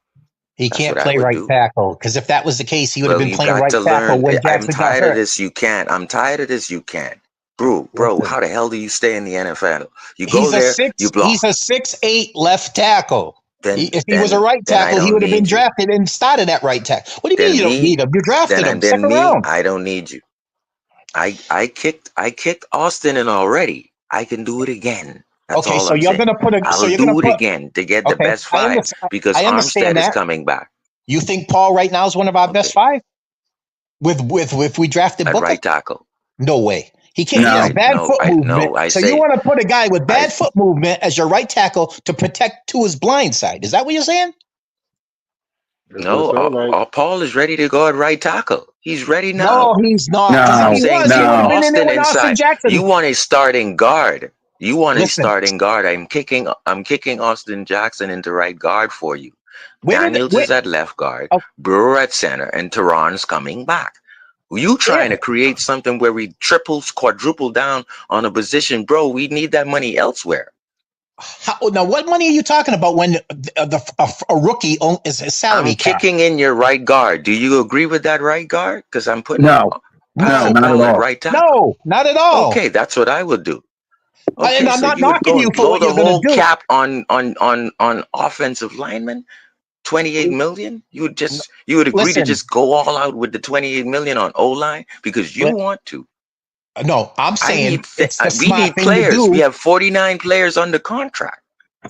He That's can't what I play would right do. tackle because if that was the case, he would have been You playing got right to tackle learn. when I'm Jackson got tired of hurt. this. You can't. I'm tired of this. You can't. Bro, Listen, how the hell do you stay in the NFL? You go he's a there, you block. He's a 6'8" left tackle. If he was a right then I tackle, he don't would have been need you. drafted and started at right tackle. What do you mean Then you don't need him? You drafted him. Second round. I don't need you. I kicked Austin in already. I can do it again. That's Okay, all so I'm you're saying. gonna put a. I'll So you're do gonna it put. again to get the Okay, best 5 because I understand Armstead is that. coming back You think Paul right now is one of our best 5? With if we drafted at Booker? right tackle. No way. He can't. No. He has bad foot movement. No, I so say you want to put a guy with bad foot movement as your right tackle to protect to his blind side? Is that what you're saying? no. Paul is ready to go at right tackle. He's ready now. No, he's not. Because if I'm he saying was, he kick would have been in there Austin with Austin inside. Jackson. You want a starting guard. Listen. I'm kicking Austin Jackson into right guard for you. Daniels is at left guard, Brewer at center, and Tehran's coming back. You trying to create something where we quadruple down on a position, bro? We need that money elsewhere. Now, what money are you talking about when a rookie is a salary I'm cap? kicking in your right guard. Do you agree with that right guard? Because I'm putting No, not at all. right tackle. No, not at all. Okay, that's what I would do. Okay, and I'm so not you would knocking go you and for blow what the you're going whole to do. cap on offensive linemen, 28 million. You would agree to just go all out with the 28 million on O-line because you want to. No, I'm saying we need players. We have 49 players under contract.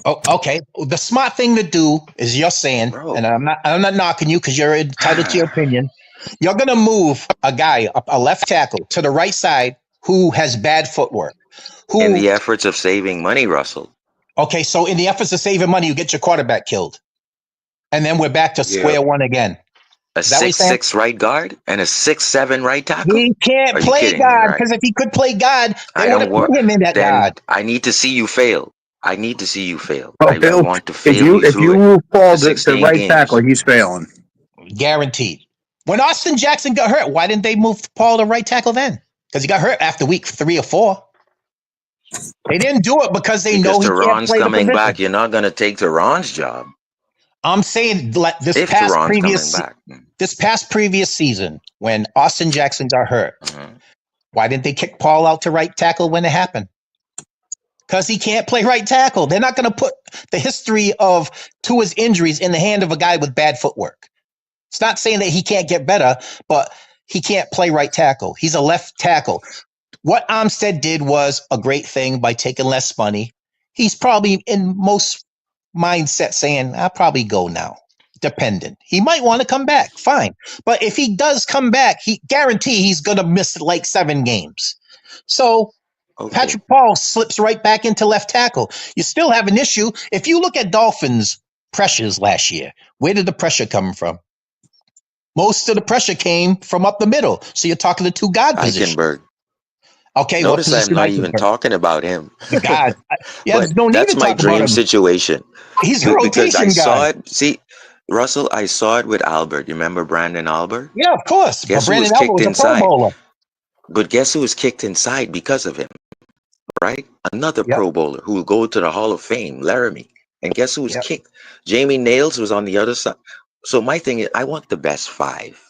Oh, okay. The smart thing to do is you're saying, Bro. and I'm not knocking you because you're entitled to your opinion. You're gonna move a guy, a left tackle, to the right side who has bad footwork. In the efforts of saving money, Russell. Okay, so in the efforts of saving money, you get your quarterback killed, and then we're back to square one again. A 6'6" right guard and a 6'7" right tackle. He can't play guard because if he could play guard, they would have put him in that guard. I need to see you fail. I need to see you fail. Oh, I want to fail. If you move Paul to right tackle, he's failing. Guaranteed. When Austin Jackson got hurt, why didn't they move Paul to right tackle then? Because he got hurt after week 3 or 4. They didn't do it because they know he can't play coming the back. You're not going to take Tehran's job. I'm saying this past previous season when Austin Jackson got hurt, why didn't they kick Paul out to right tackle when it happened? Because he can't play right tackle. They're not going to put the history of Tua's injuries in the hand of a guy with bad footwork. It's not saying that he can't get better, but he can't play right tackle. He's a left tackle. What Armstead did was a great thing by taking less money. He's probably in most mindset saying, I'll probably go now. Dependent. He might want to come back. Fine. But if he does come back, he guarantee he's going to miss like 7 games. So Patrick Paul slips right back into left tackle. You still have an issue. If you look at Dolphins pressures last year, where did the pressure come from? Most of the pressure came from up the middle. So you're talking the 2 guard positions. Okay, what Notice I'm position not Eichenberg? even talking about him. God, yeah, But there's no need that's to my talk about dream him. situation. He's a Because I rotation saw guy. it. See, Russell, I saw it with Albert. You remember Brandon Albert? Yeah, of course. But Guess who was Brandon Albert kicked was a Pro inside? Bowler. But guess who was kicked inside because of him, right? Another Yep. Pro Bowler who will go to the Hall of Fame, Laramie. And guess who was Yep. kicked? Jamie Nails was on the other side. So my thing is, I want the best 5.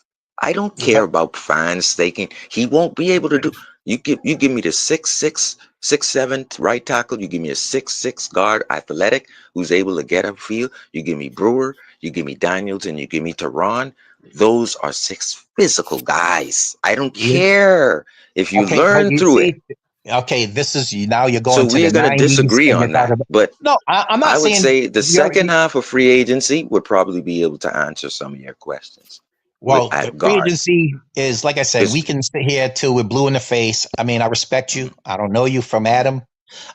I don't care Yep. about fans thinking he won't be able to do. You give me the 6'6", 6'7" right tackle. You give me a 6'6" guard, athletic, who's able to get upfield. You give me Brewer. You give me Daniels, and you give me Teron. Those are 6 physical guys. I don't care if you Okay, but learn you through it. see, okay, this is now you're So going to we the are going to 90s disagree and you're on talking that. about. But No, I'm not I would saying say the you're. second half of free agency would probably be able to answer some of your questions with Well, the at free guard. agency is, like I said, we can sit here till we're blue in the face. I mean, I respect you. I don't know you from Adam,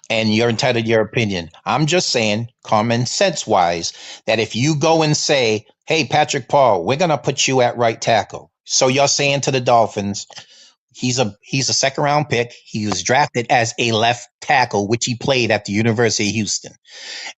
and you're entitled to your opinion. I'm just saying, common sense wise, that if you go and say, hey, Patrick Paul, we're going to put you at right tackle. So you're saying to the Dolphins, he's a second round pick. He was drafted as a left tackle, which he played at the University of Houston.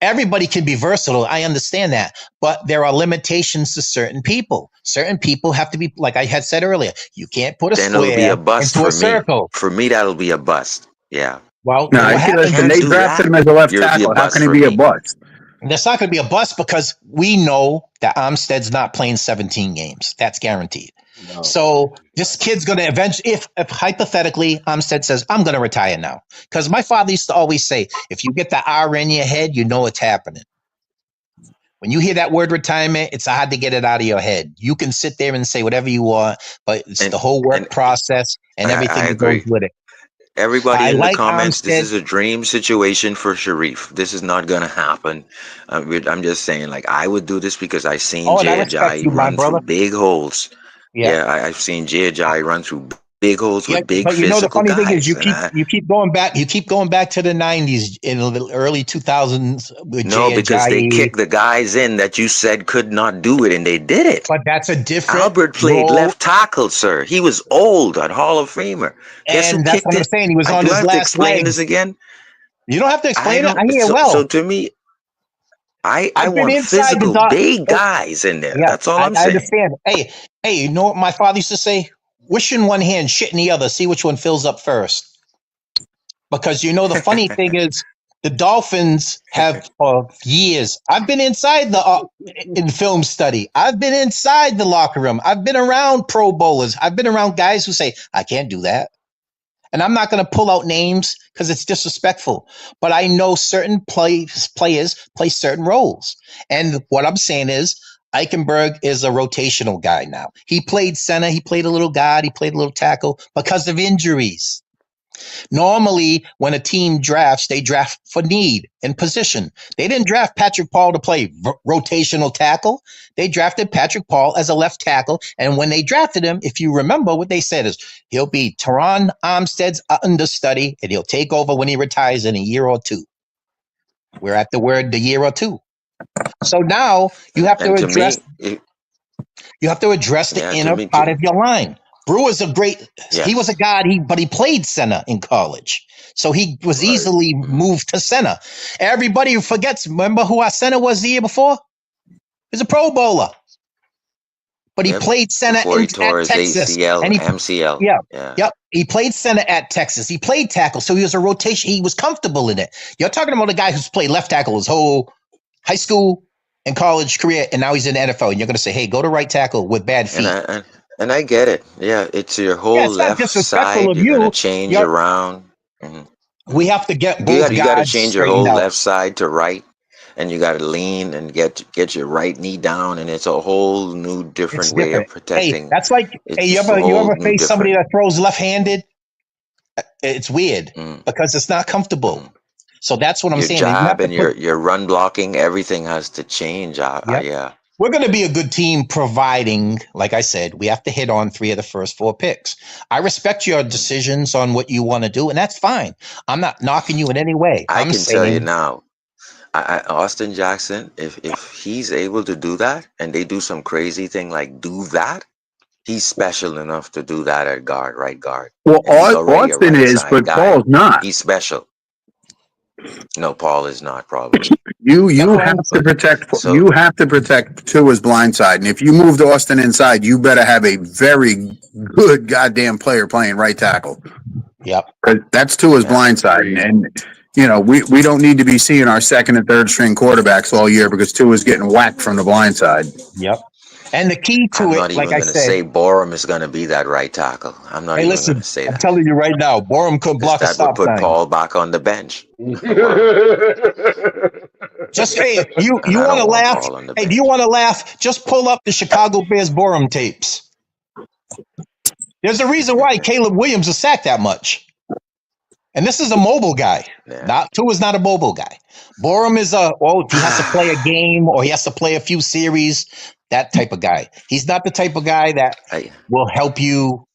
Everybody can be versatile. I understand that. But there are limitations to certain people. Certain people have to be, like I had said earlier, you can't put a Then it'll be square a bust into a for me. circle. For me, that'll be a bust. Yeah. Well, No, then what see, happens? listen, Can't they do drafted that. him as a left You'll be a tackle. How bust can he for be a me. bust? That's not going to be a bust because we know that Armstead's not playing 17 games. That's guaranteed. No. So this kid's going to eventually, if hypothetically Armstead says, I'm going to retire now. Because my father used to always say, if you get the R in your head, you know it's happening. When you hear that word retirement, it's hard to get it out of your head. You can sit there and say whatever you want, but it's the whole work process and everything that goes with it. Everybody I in the like comments, this Armstead. is a dream situation for Sharif. This is not going to happen. I'm just saying, like, I would do this because I've seen Oh, and I Jay respect Ajayi you, my run through brother. big holes. Yeah. Yeah, I've seen Jay Ajayi run through big holes Yeah, with big but you know the physical funny thing is guys. you keep going back to the 90s in the early 2000s with No, Jay because they Ajayi. kicked the guys in that you said could not do it, and they did it. But that's a different Albert played role. left tackle, sir. He was old, a Hall of Famer. Guess who And that's kicked what I'm it? saying. He was on Do I his have to last explain legs. this again? You don't have to explain it. I hear So well. to me, I I've been want inside the physical, big guys in there. Yeah, That's all I'm I saying. understand. Hey, you know what my father used to say? Wish in one hand, shit in the other. See which one fills up first. Because you know the funny thing is, the Dolphins have for years. I've been inside in film study. I've been inside the locker room. I've been around Pro Bowlers. I've been around guys who say I can't do that, and I'm not going to pull out names because it's disrespectful. But I know certain players play certain roles, and what I'm saying is. Eichenberg is a rotational guy now. He played center. He played a little guard. He played a little tackle because of injuries. Normally, when a team drafts, they draft for need and position. They didn't draft Patrick Paul to play rotational tackle. They drafted Patrick Paul as a left tackle. And when they drafted him, if you remember what they said is he'll be Teron Armstead's understudy and he'll take over when he retires in a year or two. We're at the year or two. So now you have to address the inner part of your line. Brewer's a great. Yes. He was a guy, but he played center in college, so he was easily moved to center. Everybody forgets. Remember who our center was the year before? He was a Pro Bowler, but he played center before he tore at his Texas. ACL, and MCL. Yep. He played center at Texas. He played tackle, so he was a rotation. He was comfortable in it. You're talking about a guy who's played left tackle his whole high school and college career, and now he's in the NFL. And you're going to say, "Hey, go to right tackle with bad feet." And I get it. Yeah, it's your whole left side. You're going to change around. Mm-hmm. We have to get both you got to change your whole out. left side to right, and you got to lean and get your right knee down, and it's a whole new different way of protecting. Hey, that's like you ever face somebody that throws left-handed? It's weird because it's not comfortable. So that's what I'm saying. Your jab and your run blocking, everything has to change. Yeah. We're going to be a good team providing, like I said, we have to hit on 3 of the first 4 picks. I respect your decisions on what you want to do, and that's fine. I'm not knocking you in any way. I can tell you now, Austin Jackson, if he's able to do that and they do some crazy thing like do that, He's special enough to do that at guard, right guard. Well, And he's already a Austin right is, side but guy. Paul's not. He's special. No, Paul is not probably. You have to protect. So- you have to protect Tua's blind side, and if you moved Austin inside, you better have a very good goddamn player playing right tackle. Yep. 'Cause that's Tua's blind side, and you know we don't need to be seeing our second and third string quarterbacks all year because Tua's getting whacked from the blind side. Yep. And the key to I'm it, not even like I going to said, say Borum is going to be that right tackle. I'm not hey, even listen, going to say I'm that. telling you right now, Borum could block a That would stop put sign. Paul back on the bench. Just hey, you And I want to don't want laugh? Paul on the Hey, do bench. you want to laugh? Just pull up the Chicago Bears Borum tapes. There's a reason why Caleb Williams is sacked that much. And this is a mobile guy. Yeah. Tua's not a mobile guy. Borum is if he has to play a game or he has to play a few series, that type of guy. He's not the type of guy that will help you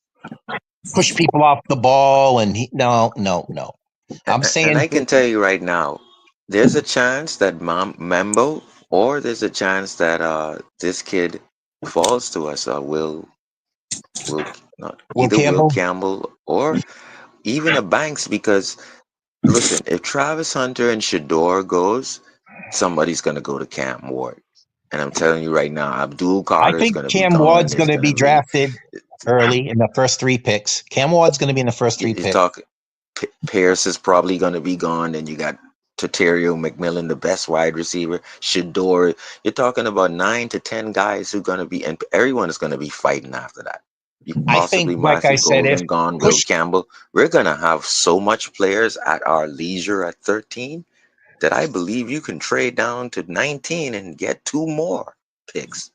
push people off the ball. And no. I'm saying, and I can tell you right now, there's a chance that Membo, or there's a chance that this kid falls to us. Will Campbell, or even a Banks, because listen, if Travis Hunter and Shador goes, somebody's gonna go to Cam Ward. And I'm telling you right now, Abdul Carter is going to be gone. Cam Ward's going to be drafted early in the first 3 picks. Cam Ward's going to be in the first 3 picks. Pierce is probably going to be gone. Then you got Terrio McMillan, the best wide receiver. Shador. You're talking about 9 to 10 guys who are going to be, and everyone is going to be fighting after that. I think, like I said, if gone, Will Campbell, we're going to have so much players at our leisure at 13. That I believe you can trade down to 19 and get 2 more picks.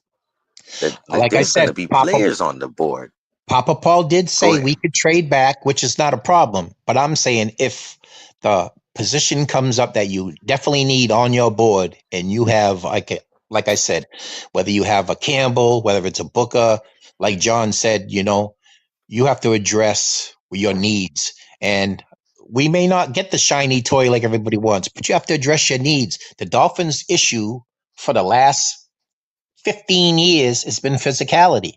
There's going to be players on the board. Papa Paul did say we could trade back, which is not a problem. But I'm saying if the position comes up that you definitely need on your board and you have, like I said, whether you have a Campbell, whether it's a Booker, like John said, you have to address your needs. And we may not get the shiny toy like everybody wants, but you have to address your needs. The Dolphins' issue for the last 15 years has been physicality.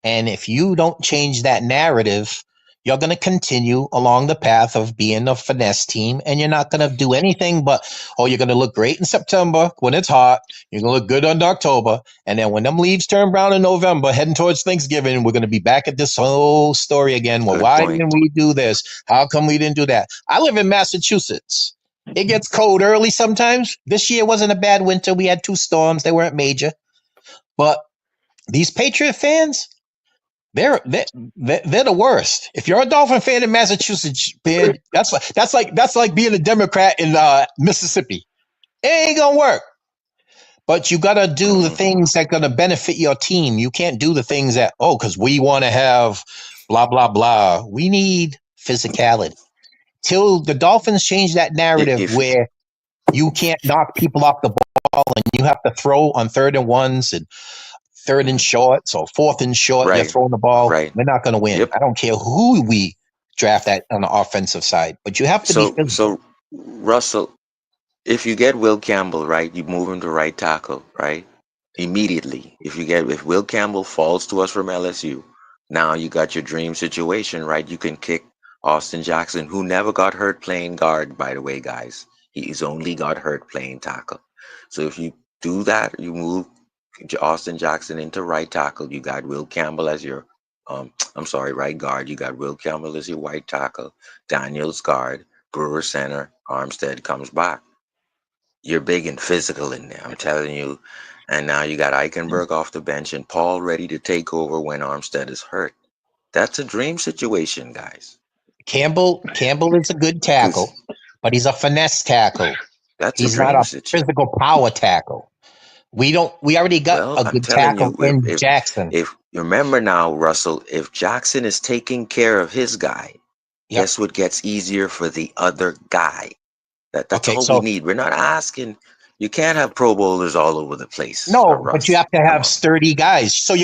And if you don't change that narrative, you're going to continue along the path of being a finesse team, and you're not going to do anything but, you're going to look great in September when it's hot. You're going to look good under October. And then when them leaves turn brown in November, heading towards Thanksgiving, we're going to be back at this whole story again. Well, why didn't we do this? How come we didn't do that? I live in Massachusetts. It gets cold early sometimes. This year wasn't a bad winter. We had 2 storms. They weren't major. But these Patriot fans, they're the worst. If you're a Dolphin fan in Massachusetts, man, that's like being a Democrat in Mississippi. It ain't gonna work. But you gotta do the things that gonna benefit your team. You can't do the things that because we want to have blah blah blah. We need physicality. Till the Dolphins change that narrative where you can't knock people off the ball and you have to throw on 3rd and 1s and 3rd and shorts or 4th and short, you're throwing the ball. We're not going to win. Yep. I don't care who we draft at on the offensive side, but you have to be physical. So, Russell, if you get Will Campbell, right, you move him to right tackle, right? Immediately. If Will Campbell falls to us from LSU, now you got your dream situation, right? You can kick Austin Jackson, who never got hurt playing guard, by the way, guys. He's only got hurt playing tackle. So if you do that, you move Austin Jackson into right tackle. You got Will Campbell as your, right guard. You got Will Campbell as your right tackle. Daniels guard. Brewer center. Armstead comes back. You're big and physical in there, I'm telling you. And now you got Eichenberg off the bench and Paul ready to take over when Armstead is hurt. That's a dream situation, guys. Campbell is a good tackle, but he's a finesse tackle. He's not a physical power tackle. We already got a good tackle in Jackson. If you remember now, Russell, if Jackson is taking care of his guy, guess what gets easier for the other guy? That's all we need. We're not asking. You can't have Pro Bowlers all over the place. No, but you have to have sturdy guys. So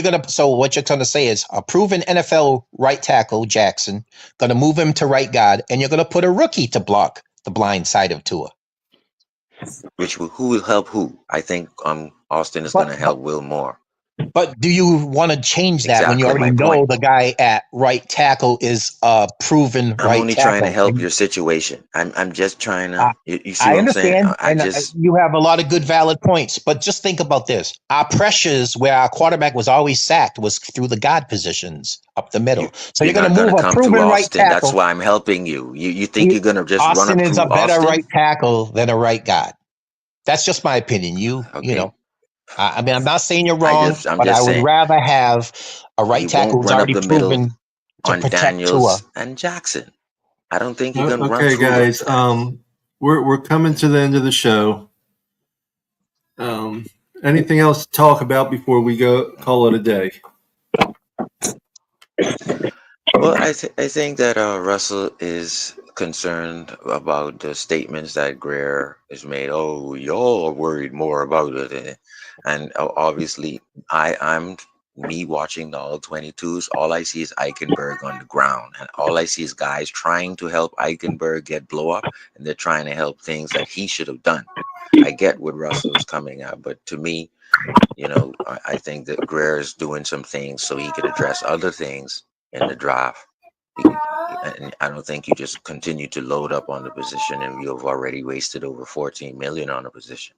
what you're trying to say is a proven NFL right tackle, Jackson, going to move him to right guard, and you're going to put a rookie to block the blind side of Tua. Who will help who? I think Austin is going to help Will more. But do you want to change that when you Exactly already my know point. the guy at right tackle is a proven I'm right only trying to tackle? help your situation. I'm just trying to. You see I what I'm saying? understand, I and just you have a lot of good, valid points. But just think about this: our pressures, where our quarterback was always sacked, was through the guard positions up the you middle. So you're you're going not to move gonna a come through proven right Austin. That's tackle. why I'm helping you. You think you're gonna just run Austin up is a through better Austin? right tackle than a right guard. That's just my opinion. You Okay. know, I mean, I'm not saying you're wrong, I'm but I just would saying rather have a right he tackle won't who's run up already the middle proven to on protect Tua. Daniels and Jackson. I don't think you're gonna run Okay, through those guys. guys. We're coming to the end of the show. Anything else to talk about before we go call it a day? Well, I think that Russell is concerned about the statements that Greer has made. Oh, y'all are worried more about it, and obviously, I'm me watching the all 22s. All I see is Eichenberg on the ground, and all I see is guys trying to help Eichenberg get blow up, and they're trying to help things that he should have done. I get what Russell's coming at, but to me, I think that Greer is doing some things so he could address other things in the draft. And I don't think you just continue to load up on the position, and you've already wasted over 14 million on the position.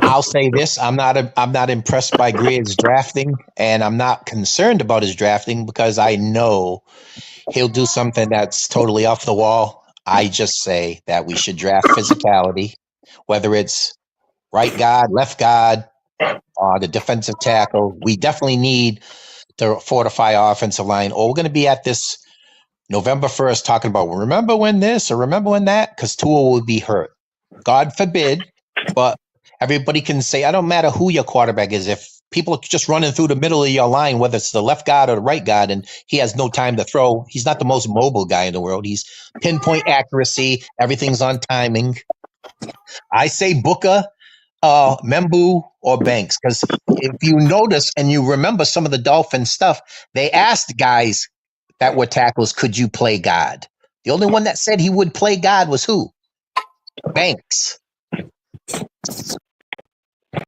I'll say this: I'm not impressed by Greer's drafting, and I'm not concerned about his drafting because I know he'll do something that's totally off the wall. I just say that we should draft physicality, whether it's right guard, left guard, the defensive tackle. We definitely need to fortify our offensive line, or we're going to be at this November 1st talking about, remember when this or remember when that, because Tua will be hurt. God forbid, but everybody can say, I don't matter who your quarterback is. If people are just running through the middle of your line, whether it's the left guard or the right guard, and he has no time to throw, he's not the most mobile guy in the world. He's pinpoint accuracy. Everything's on timing. I say Booker, Membu, or Banks, because if you notice and you remember some of the Dolphin stuff, they asked guys that were tackles, could you play guard? The only one that said he would play guard was who? Banks.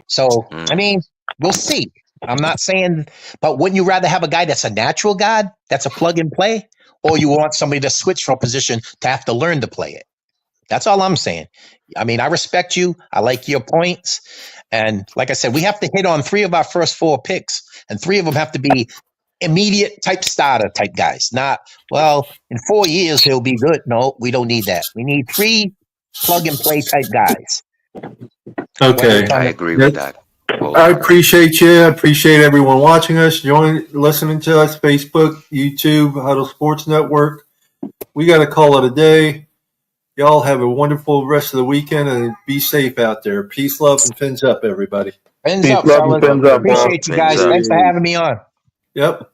So, I mean, we'll see. I'm not saying, but wouldn't you rather have a guy that's a natural guard, that's a plug and play, or you want somebody to switch from a position to have to learn to play it? That's all I'm saying. I mean, I respect you. I like your points. And like I said, we have to hit on 3 of our first 4 picks, and 3 of them have to be immediate type starter type guys. Not, well, in 4 years he'll be good. No, we don't need that. We need 3 plug and play type guys. Okay. I agree with that. I appreciate you. I appreciate everyone watching us, listening to us, Facebook, YouTube, Huddle Sports Network. We got to call it a day. Y'all have a wonderful rest of the weekend and be safe out there. Peace, love, and fins up, everybody. Fins up, fellas. Appreciate you guys. Thanks for having me on. Yep.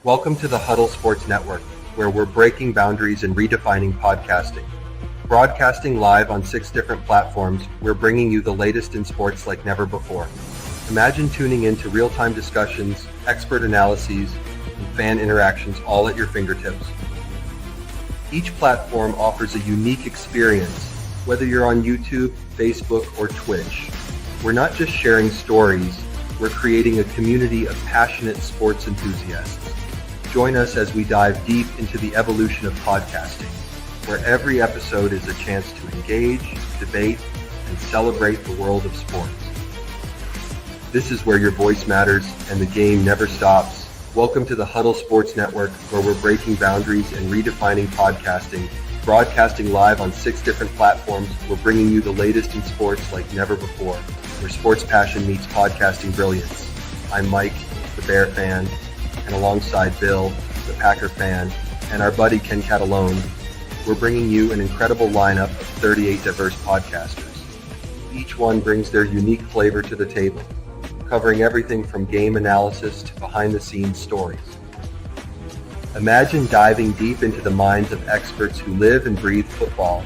Welcome to the Huddle Sports Network, where we're breaking boundaries and redefining podcasting. Broadcasting live on 6 different platforms, we're bringing you the latest in sports like never before. Imagine tuning into real-time discussions, expert analyses, and fan interactions all at your fingertips. Each platform offers a unique experience, whether you're on YouTube, Facebook, or Twitch. We're not just sharing stories, we're creating a community of passionate sports enthusiasts. Join us as we dive deep into the evolution of podcasting, where every episode is a chance to engage, debate, and celebrate the world of sports. This is where your voice matters and the game never stops. Welcome to the Huddle Sports Network, where we're breaking boundaries and redefining podcasting. Broadcasting live on 6 different platforms, we're bringing you the latest in sports like never before, where sports passion meets podcasting brilliance. I'm Mike, the Bear fan, and alongside Bill, the Packer fan, and our buddy Ken Catalone, we're bringing you an incredible lineup of 38 diverse podcasters. Each one brings their unique flavor to the table, covering everything from game analysis to behind-the-scenes stories. Imagine diving deep into the minds of experts who live and breathe football